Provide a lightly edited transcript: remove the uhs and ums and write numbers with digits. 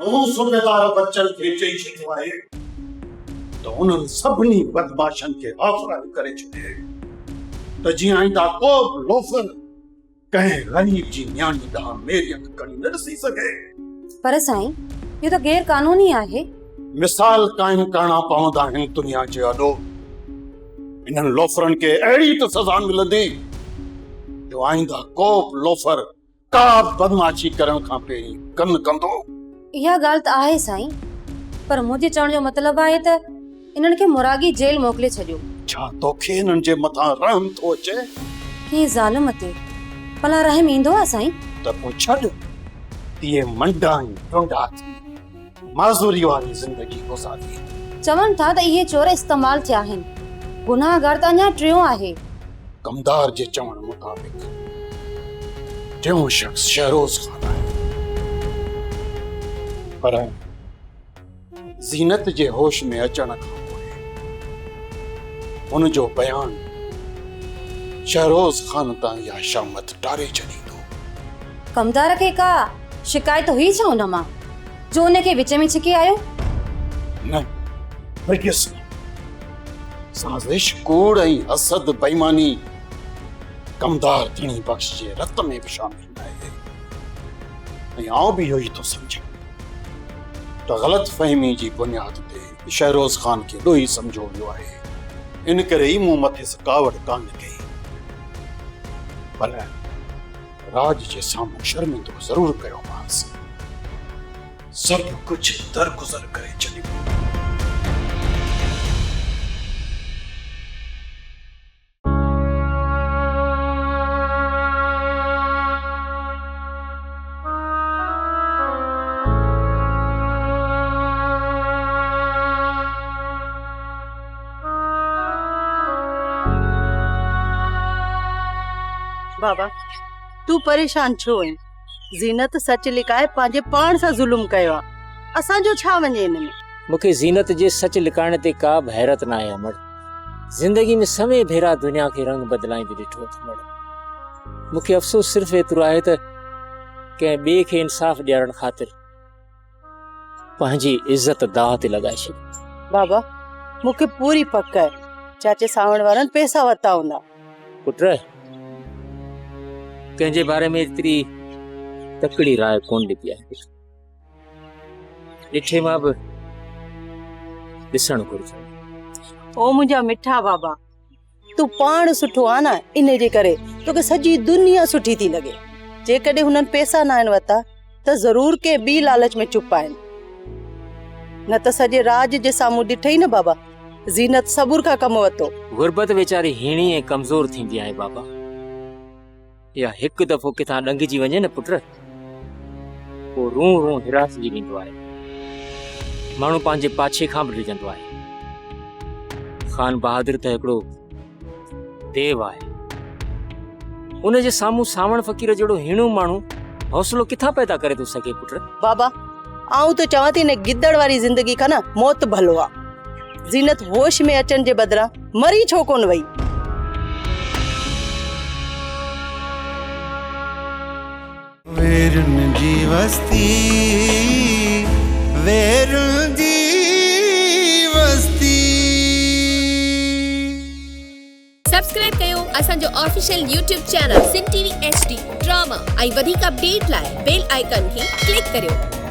सूबेदार बच्चन खे चई छॾियो आहे त उन्हनि सभिनी बदमाशनि खे आफ़राई करे छॾे त जीअं आईंदा को बि लोफर कंहिं ग़रीब जी न्याणी ॾांहुं मेरियत खणी न ॾिसी सघे। पर साईं इहो त गैर कानूनी आहे। मिसाल क़ाइम करणा पवंदा आहिनि दुनिया जे अॾो। इन्हनि लोफरनि खे अहिड़ी त सज़ा मिलंदी जो आईंदा को बि लोफर का बदमाशी करण खां पहिरीं कन कंदो। इहा ॻाल्हि त आहे साईं, पर मुंहिंजे चवण जो मतिलबु आहे त इन्हनि खे मुरागी जेल मोकिले छॾियो। छा तोखे इन्हनि जे मथां रहम थो अचे? हीअ ज़ालिम ते भला रहम ईंदो आहे साईं? त पोइ छॾ इहे मंडा टोंडा माज़ूरी वारी ज़िंदगी गुज़ारी। चवनि था त इहे चोर इस्तेमाल थिया आहिनि, गुनाहगार त अञा टियों आहे। कमदार जे चवण मुताबिक़ टियों शख़्स शहरोज़ ख़ान आहे, पर ज़ीनत जे होश में अचण खां पोइ उनजो बयान शहरोज़ ख़ान तां इहा शामत टारे छॾींदो। कमदार खे का शिकायत हुई छा हुन मां जो उनखे विच में छिके आयो? न, हरगिज़ न। साज़िश, कूड़ ऐं हसद बेईमानी कमदार धणी बख्श जे रत में बि शामिल आहे। ऐं आउं बि इहो ई थो सम्झां त ग़लत फ़हमी जी बुनियाद ते शहरोज़ ख़ान खे ॾोही सम्झो वियो आहे। इन करे ई मूं मथे सकावट कान कई, पर राज जे साम्हूं शर्मिंदो ज़रूर कयोमांसि। सभु कुझु दरगुज़र करे छॾियो। बाबा तू परेशान छो है? ज़ीनत सच लिकाए पंहिंजे पाण सां ज़ुल्म कयो आहे, असांजो छा वञे इन में? मूंखे ज़ीनत जे सच लिकाइण ते का बि हैरत न आहे अमड़। ज़िंदगी में समय भेरा दुनिया खे रंग बदिलाईंदे ॾिठो अमड़। मूंखे अफ़सोस सिर्फ़ु एतिरो आहे त कंहिं ॿिए खे इंसाफ़ ॾियारण ख़ातिर पंहिंजी इज़त दाव ते लॻाए छॾी। बाबा मूंखे पूरी पक आहे चाचे सावण वारनि पैसा वरिता हूंदा। पुट कंहिंजे बारे में एतिरी तकड़ी राय कोन ॾिठी आहे। ॾिठे मां बि ॾिसण घुरिजे। ओ मुंहिंजा मिठा बाबा, तू पाण सुठो आहे न, इन जे करे तोखे सॼी दुनिया सुठी थी लॻे। जेकॾहिं हुननि पैसा न आहिनि वरिता त ज़रूर के ॿी लालच में चुप आहिनि, न त सॼे राज जे साम्हूं ॾिठई न बाबा। ज़ीनत सबुर खां कमु वरितो। गुरबत वेचारी हीणी ऐं कमज़ोर थींदी आहे बाबा। या हिकु दफ़ो किथां ॾंगिजी वञे न पुट, पोइ रू रू हिरासजी वेंदो आहे। माण्हू पंहिंजे पाछे खां बि डिॼंदो आहे। ख़ान बहादुर त हिकिड़ो देव आहे, उन जे साम्हूं सावण फ़कीर जहिड़ो हीणो माण्हू हौसलो किथां पैदा करे थो सघे पुट? बाबा आऊं तो चवां थी न गिदड़ वारी ज़िंदगी खां न मौत भलो आहे। ज़ीनत होश में अचण जे बदिरां मरी छो कोन वई? वेरुन जी वस्ती, वेरुन जी वस्ती। सब्सक्राइब कयो असांजो official YouTube channel Singh TV HD drama ऐं वधीक अपडेट लाइ बेल आइकन खे क्लिक करियो।